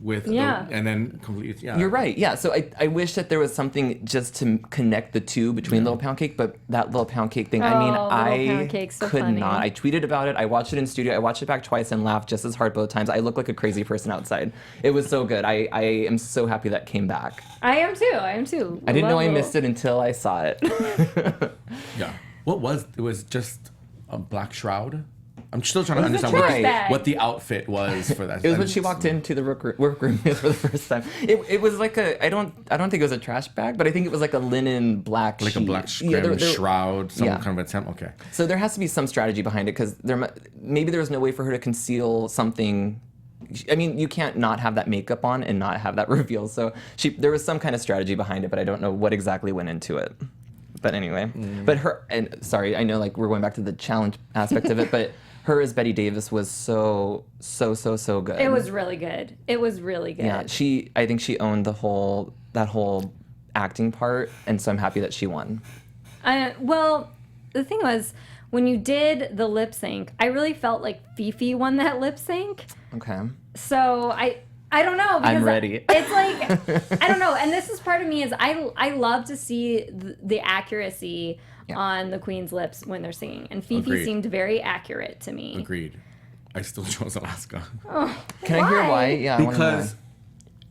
Speaker 3: And then completely,
Speaker 5: You're right. Yeah. So I wish that there was something just to connect the two between Little Pound Cake, but that Little Pound Cake thing, I mean,
Speaker 4: Little Pound Cake's so
Speaker 5: could
Speaker 4: funny.
Speaker 5: not. I tweeted about it. I watched it in studio. I watched it back twice and laughed just as hard both times. I look like a crazy person outside. It was so good. I am so happy that came back.
Speaker 4: I am too.
Speaker 5: I didn't know I missed it until I saw it.
Speaker 3: Yeah. It was just a black shroud. I'm still trying to
Speaker 4: It was a
Speaker 3: understand
Speaker 4: trash bag.
Speaker 3: what the outfit was for that.
Speaker 5: It was when she walked into the workroom for the first time. It was like I don't think it was a trash bag, but I think it was like a linen black
Speaker 3: like
Speaker 5: sheet.
Speaker 3: a black shroud, some
Speaker 5: Yeah.
Speaker 3: kind of attempt. Okay.
Speaker 5: So there has to be some strategy behind it because maybe there was no way for her to conceal something. I mean, you can't not have that makeup on and not have that reveal. So there was some kind of strategy behind it, but I don't know what exactly went into it. But anyway, sorry, I know like we're going back to the challenge aspect of it, but her as Betty Davis was so good.
Speaker 4: It was really good.
Speaker 5: Yeah, I think she owned that whole acting part, and so I'm happy that she won.
Speaker 4: Well, the thing was, when you did the lip sync, I really felt like Fifi won that lip sync.
Speaker 5: Okay.
Speaker 4: So I don't know. Because
Speaker 5: I'm ready.
Speaker 4: It's like, I don't know. And this is part of me is I love to see the accuracy on the queen's lips when they're singing. And Fifi
Speaker 3: Agreed.
Speaker 4: seemed very accurate to me.
Speaker 3: Agreed. I still chose Alaska.
Speaker 5: Can I hear why? Yeah, I wanna know
Speaker 3: Because
Speaker 5: why.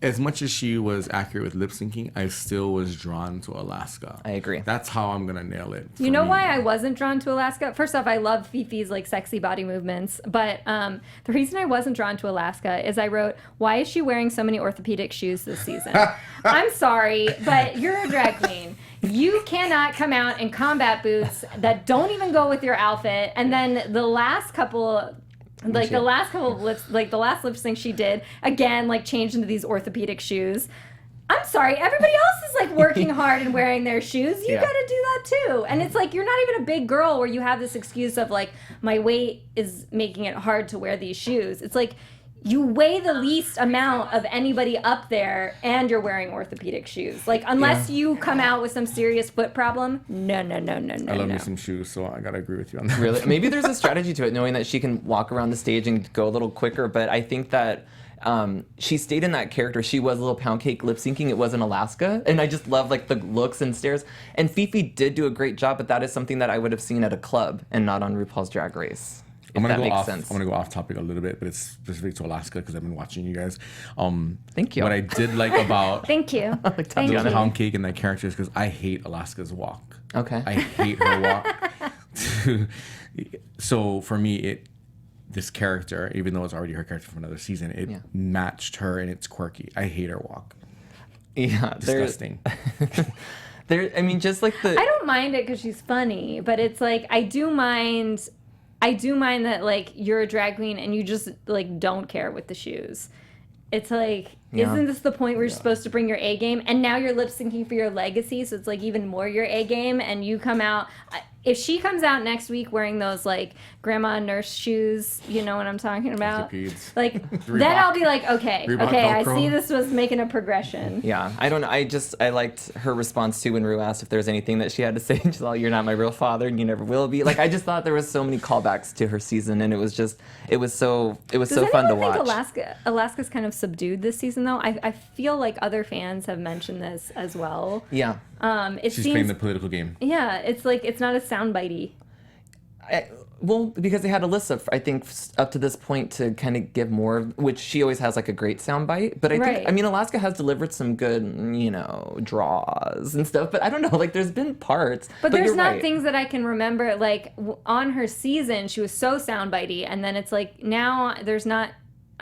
Speaker 3: as much as she was accurate with lip syncing, I still was drawn to Alaska.
Speaker 5: I agree.
Speaker 3: That's how I'm gonna nail it.
Speaker 4: You know why I wasn't drawn to Alaska? First off, I love Fifi's like sexy body movements, but the reason I wasn't drawn to Alaska is I wrote, why is she wearing so many orthopedic shoes this season? I'm sorry, but you're a drag queen. You cannot come out in combat boots that don't even go with your outfit, and then the last couple of lips, like the last lip sync she did, again, like changed into these orthopedic shoes. I'm sorry, everybody else is like working hard and wearing their shoes. You gotta do that too. And it's like, you're not even a big girl where you have this excuse of like, my weight is making it hard to wear these shoes. It's like, you weigh the least amount of anybody up there and you're wearing orthopedic shoes. Like, unless you come out with some serious foot problem, no.
Speaker 3: I love me some shoes, so I gotta agree with you on that.
Speaker 5: Really? Maybe there's a strategy to it, knowing that she can walk around the stage and go a little quicker, but I think that she stayed in that character. She was a Little Pound Cake lip syncing. It was in Alaska. And I just love like the looks and stares. And Fifi did do a great job, but that is something that I would have seen at a club and not on RuPaul's Drag Race.
Speaker 3: I'm gonna
Speaker 5: that
Speaker 3: go
Speaker 5: makes
Speaker 3: off.
Speaker 5: sense.
Speaker 3: I'm gonna go off topic a little bit, but it's specific to Alaska because I've been watching you guys.
Speaker 5: Thank you.
Speaker 3: What I did like about
Speaker 4: Thank you. Thank
Speaker 3: the
Speaker 4: you.
Speaker 3: pound cake and that character is because I hate Alaska's walk.
Speaker 5: Okay.
Speaker 3: I hate her walk. So for me, this character, even though it's already her character from another season, it matched her and it's quirky. I hate her walk.
Speaker 5: Yeah.
Speaker 3: Disgusting.
Speaker 5: I mean, just like the...
Speaker 4: I don't mind it because she's funny, but it's like, I do mind that like you're a drag queen and you just like don't care with the shoes. It's like, Isn't this the point where you're supposed to bring your A game? And now you're lip syncing for your legacy, so it's like even more your A game. And you come out. If she comes out next week wearing those like grandma nurse shoes, you know what I'm talking about? Like then I'll be like, okay, I see this was making a progression.
Speaker 5: Yeah, I don't know. I liked her response too when Ru asked if there was anything that she had to say. She's like, "You're not my real father, and you never will be." Like I just thought there was so many callbacks to her season, and it was so fun to watch.
Speaker 4: Alaska's kind of subdued this season though. I feel like other fans have mentioned this as well.
Speaker 5: Yeah.
Speaker 3: She's playing the political game.
Speaker 4: Yeah, it's like it's not as soundbitey.
Speaker 5: Well, because they had Alyssa, I think, up to this point to kind of give more, which she always has like a great soundbite. But I think, Alaska has delivered some good, draws and stuff. But I don't know, like there's been parts.
Speaker 4: But there's not things that I can remember. Like on her season, she was so soundbitey, and then it's like now there's not.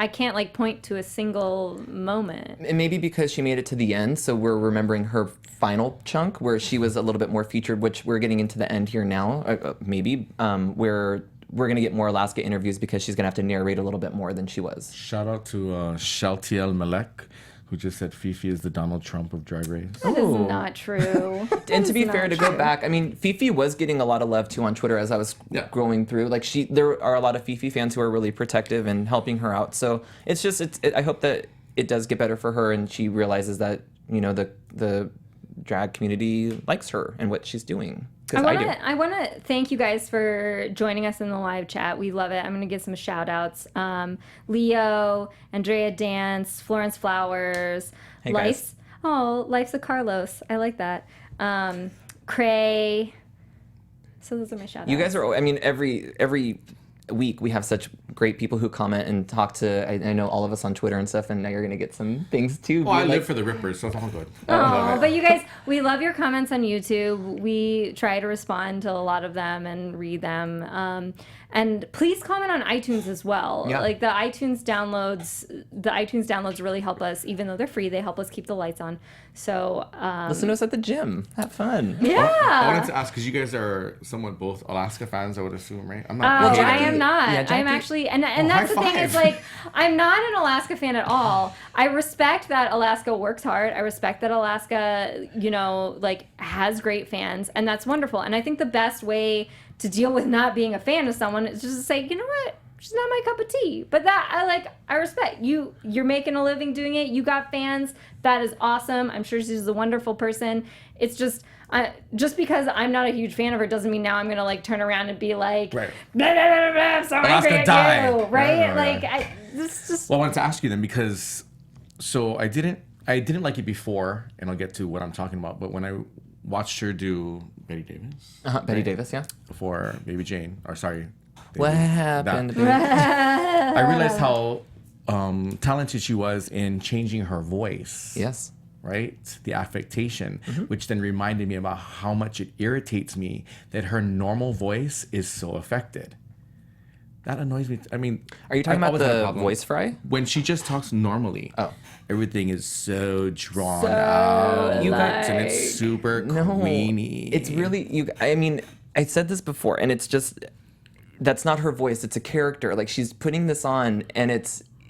Speaker 4: I can't like point to a single moment.
Speaker 5: And maybe because she made it to the end, so we're remembering her final chunk where she was a little bit more featured, which we're getting into the end here now, where we're going to get more Alaska interviews because she's going to have to narrate a little bit more than she was.
Speaker 3: Shout out to Shaltiel Malek, who just said Fifi is the Donald Trump of Drag Race.
Speaker 4: That is not true.
Speaker 5: And to be fair, to go back, Fifi was getting a lot of love too on Twitter as I was going through. Like there are a lot of Fifi fans who are really protective and helping her out. So it's just, I hope that it does get better for her and she realizes that, the drag community likes her and what she's doing.
Speaker 4: I want to thank you guys for joining us in the live chat. We love it. I'm going to give some shout outs. Leo, Andrea Dance, Florence Flowers,
Speaker 5: hey guys.
Speaker 4: Life's a Carlos. I like that. Cray. So those are my shout outs.
Speaker 5: You guys are, every week we have such great people who comment and talk to, I know all of us on Twitter and stuff, and now you're going to get some things too.
Speaker 3: I live for the Rippers, so it's all good.
Speaker 4: Oh, but you guys, we love your comments on YouTube. We try to respond to a lot of them and read them. And please comment on iTunes as well.
Speaker 5: Yeah.
Speaker 4: Like the iTunes downloads really help us, even though they're free, they help us keep the lights on. So
Speaker 5: listen to us at the gym. Have fun.
Speaker 4: Yeah.
Speaker 3: I wanted to ask, because you guys are somewhat both Alaska fans, I would assume, right? I'm
Speaker 4: not. I am not.
Speaker 5: Yeah,
Speaker 4: I'm actually, and that's the thing is like, I'm not an Alaska fan at all. I respect that Alaska works hard. I respect that Alaska, has great fans, and that's wonderful. And I think the best way to deal with not being a fan of someone is just to say, you know what? She's not my cup of tea. But that I respect. You're making a living doing it. You got fans. That is awesome. I'm sure she's a wonderful person. It's just because I'm not a huge fan of her doesn't mean now I'm gonna turn around and be like,
Speaker 3: right.
Speaker 4: Blah, blah, blah, blah, I'm so angry at you, right?
Speaker 3: Well, I wanted to ask you then because I didn't like it before, and I'll get to what I'm talking about. But when I watched her do Betty Davis,
Speaker 5: Betty Davis, yeah,
Speaker 3: for Baby Jane, or sorry.
Speaker 5: What happened?
Speaker 3: I realized how talented she was in changing her voice.
Speaker 5: Yes.
Speaker 3: Right? The affectation, which then reminded me about how much it irritates me that her normal voice is so affected. That annoys me.
Speaker 5: Are you talking about the voice fry?
Speaker 3: When she just talks normally.
Speaker 5: Oh.
Speaker 3: Everything is so drawn out. And it's super queeny.
Speaker 5: It's really, I said this before, and it's just, that's not her voice. It's a character. Like, she's putting this on, and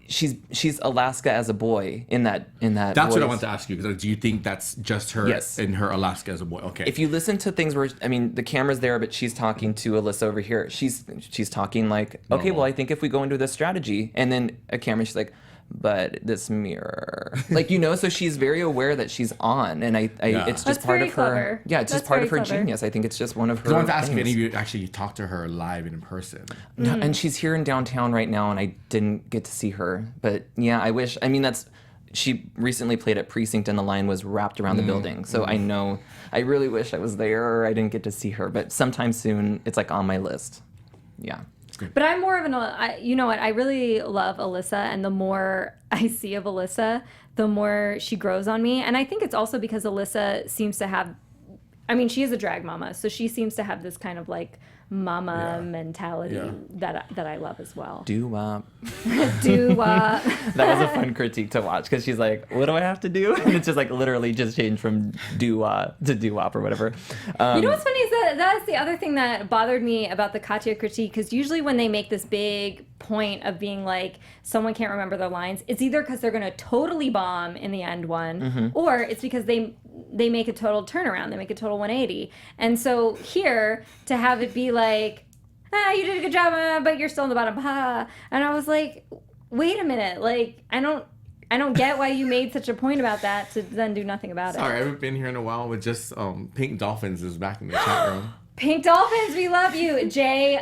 Speaker 5: she's Alaska as a boy in that
Speaker 3: That's
Speaker 5: voice.
Speaker 3: what I want to ask you, because do you think that's just her in her Alaska as a boy? Okay.
Speaker 5: If you listen to things where, the camera's there, but she's talking to Alyssa over here, she's talking like, okay, well, I think if we go into this strategy, and then a camera, she's like, but this mirror, so she's very aware that she's on, and it's just part of her. Yeah, it's just part of her genius. I think it's just one of her.
Speaker 3: I want to ask if any of you actually talked to her live and in person.
Speaker 5: No, and she's here in downtown right now, and I didn't get to see her. But yeah, I wish. She recently played at Precinct, and the line was wrapped around the building. So I really wish I was there, or I didn't get to see her. But sometime soon, it's on my list. Yeah.
Speaker 4: But I'm more of I really love Alyssa, and the more I see of Alyssa, the more she grows on me. And I think it's also because Alyssa seems to have I mean, she is a drag mama, so she seems to have this kind of like mama mentality that I love as well.
Speaker 5: Doo-wop.
Speaker 4: Doo-wop.
Speaker 5: That was a fun critique to watch because she's like, what do I have to do? And it's just like literally just changed from doo-wop to doo-wop or whatever.
Speaker 4: You know what's funny is that's the other thing that bothered me about the Katya critique, because usually when they make this big point of being like someone can't remember their lines, it's either because they're going to totally bomb in the end one, or it's because they make a total turnaround, they make a total 180. And so here, to have it be like, you did a good job, but you're still in the bottom, and I was like, wait a minute, like, I don't get why you made such a point about that to then do nothing about it.
Speaker 3: Sorry, I haven't been here in a while with just Pink Dolphins is back in the chat room.
Speaker 4: Pink Dolphins, we love you. Jay,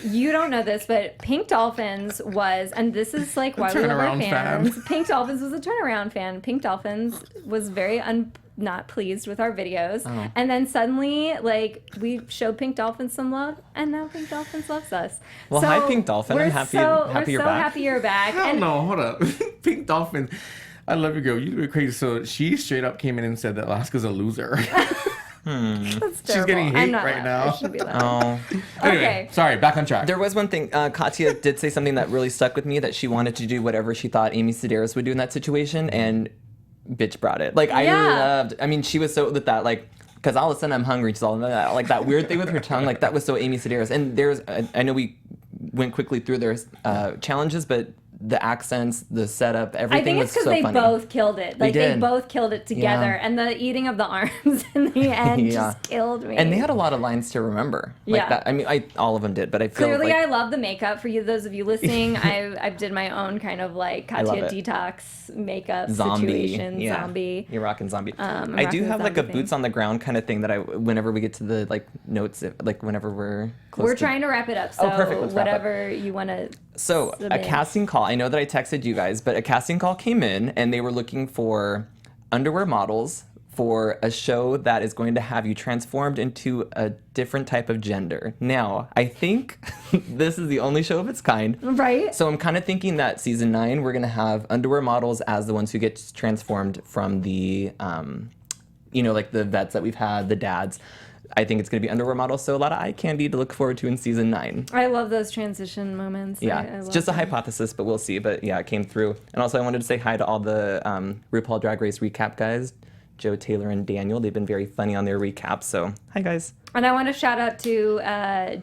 Speaker 4: you don't know this, but Pink Dolphins was, and this is like why we love our fans. Pink Dolphins was a turnaround fan. Pink Dolphins was very not pleased with our videos. Oh. And then suddenly, like, we showed Pink Dolphins some love, and now Pink Dolphins loves us.
Speaker 5: Well,
Speaker 4: so
Speaker 5: hi, Pink Dolphin. I'm happy you're back.
Speaker 4: We're so happy you're back.
Speaker 3: Hell no, hold up. Pink Dolphin, I love you, girl. You do it crazy. So she straight up came in and said that Alaska's a loser.
Speaker 4: That's
Speaker 3: She's getting hate right now. Anyway,
Speaker 4: okay.
Speaker 3: Sorry, back on track.
Speaker 5: There was one thing. Katya did say something that really stuck with me, that she wanted to do whatever she thought Amy Sedaris would do in that situation, and bitch brought it. Like, I mean, she was so with that, like, because all of a sudden I'm hungry, just all of that, like that weird thing with her tongue, like that was so Amy Sedaris. And there's, I know we went quickly through their challenges, but the accents, the setup, everything was so funny. I think it's because they
Speaker 4: both killed it. Like, they both killed it together. And the eating of the arms in the end just killed me.
Speaker 5: And they had a lot of lines to remember. Like that. I mean, all of them did, but I feel
Speaker 4: clearly,
Speaker 5: like...
Speaker 4: I love the makeup. For you, those of you listening, I did my own kind of like Katya detox makeup situation. Zombie.
Speaker 5: You're rocking zombie. I do have like a boots on the ground kind of thing that whenever we get to the like notes, like whenever we're close
Speaker 4: We're trying to wrap it up. So
Speaker 5: perfect.
Speaker 4: whatever you want to...
Speaker 5: So a casting call. I know that I texted you guys, but a casting call came in and they were looking for underwear models for a show that is going to have you transformed into a different type of gender. Now, I think this is the only show of its kind.
Speaker 4: Right.
Speaker 5: So I'm kind of thinking that season 9, we're going to have underwear models as the ones who get transformed from the, like the vets that we've had, the dads. I think it's going to be underwear models, so a lot of eye candy to look forward to in season 9.
Speaker 4: I love those transition moments.
Speaker 5: Yeah, it's just a hypothesis, but we'll see. But yeah, it came through. And also I wanted to say hi to all the RuPaul Drag Race recap guys, Joe, Taylor, and Daniel. They've been very funny on their recaps, so hi guys.
Speaker 4: And I want to shout out to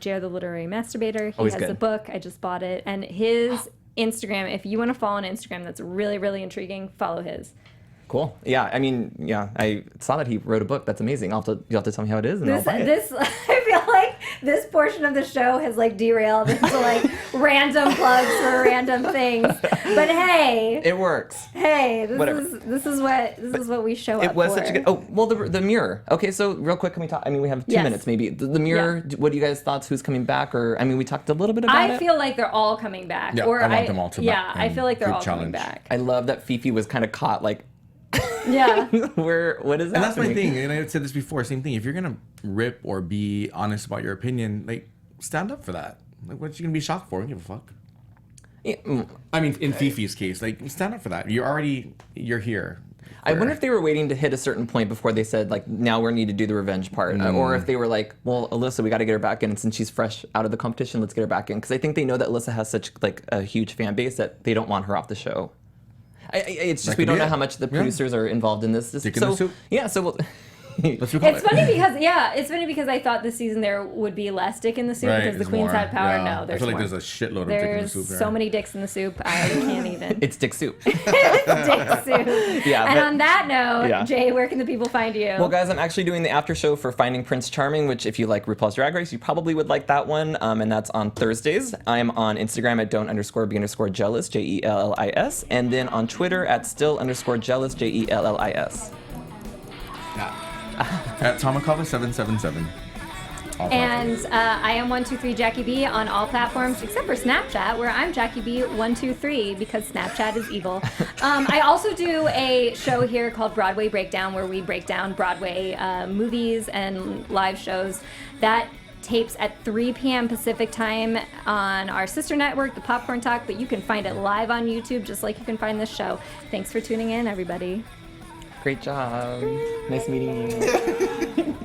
Speaker 4: Jay the Literary Masturbator. He has a book. I just bought it. And his Instagram, if you want to follow on Instagram that's really, really intriguing, follow his.
Speaker 5: Cool. Yeah, I mean, I saw that he wrote a book. That's amazing. You'll have to tell me how it is, and I'll buy it.
Speaker 4: I feel like this portion of the show has like derailed into like random plugs for random things. But hey,
Speaker 5: it works.
Speaker 4: Hey, this is what we show up for.
Speaker 5: It was such a good. Oh, well, the mirror. Okay, so real quick, can we talk? I mean, we have 2 minutes maybe. The mirror. Yeah. What do you guys thoughts? Who's coming back? Or I mean, we talked a little bit about it.
Speaker 4: I feel like they're all coming back.
Speaker 3: Yeah, I want them all to back.
Speaker 4: Yeah, I feel like they're all coming back.
Speaker 5: I love that Fifi was kind of caught like.
Speaker 4: Yeah.
Speaker 5: What is that?
Speaker 3: And that's my thing. And I said this before. Same thing. If you're gonna rip or be honest about your opinion, like stand up for that. Like, what you gonna be shocked for? I don't give a fuck. Yeah. I mean, in Fifi's case, like stand up for that. You're here.
Speaker 5: I wonder if they were waiting to hit a certain point before they said like, now we need to do the revenge part, or if they were like, well, Alyssa, we got to get her back in, and since she's fresh out of the competition, let's get her back in, because I think they know that Alyssa has such like a huge fan base that they don't want her off the show. It's just we don't know how much the producers are involved in this. Yeah, so we'll...
Speaker 4: It's funny because I thought this season there would be less dick in the soup because the queens had power. No, there's more.
Speaker 3: I feel like there's a shitload of dick in the soup.
Speaker 4: There's so many dicks in the soup, I can't even.
Speaker 5: It's dick soup.
Speaker 4: It's dick soup.
Speaker 5: Yeah.
Speaker 4: And on that note, Jay, where can the people find you?
Speaker 5: Well, guys, I'm actually doing the after show for Finding Prince Charming, which if you like RuPaul's Drag Race, you probably would like that one. And that's on Thursdays. I'm on Instagram at don't_be_jealous, JELLIS, and then on Twitter at still_jealous, JELLIS.
Speaker 3: At Tomacover777.
Speaker 4: And I am 123 Jackie B on all platforms except for Snapchat, where I'm Jackie B123 because Snapchat is evil. I also do a show here called Broadway Breakdown, where we break down Broadway movies and live shows. That tapes at 3 p.m. Pacific time on our sister network, the Popcorn Talk, but you can find it live on YouTube just like you can find this show. Thanks for tuning in, everybody.
Speaker 5: Great job. Nice meeting you.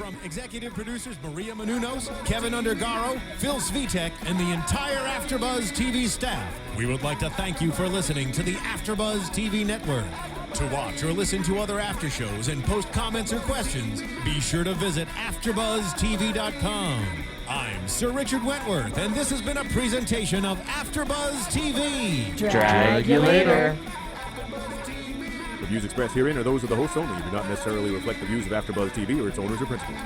Speaker 2: From executive producers Maria Menounos, Kevin Undergaro, Phil Svitek, and the entire AfterBuzz TV staff, we would like to thank you for listening to the AfterBuzz TV network. To watch or listen to other after shows and post comments or questions, be sure to visit AfterBuzzTV.com. I'm Sir Richard Wentworth, and this has been a presentation of AfterBuzz TV.
Speaker 5: Drag you later.
Speaker 6: The views expressed herein are those of the hosts only and do not necessarily reflect the views of AfterBuzz TV or its owners or principals.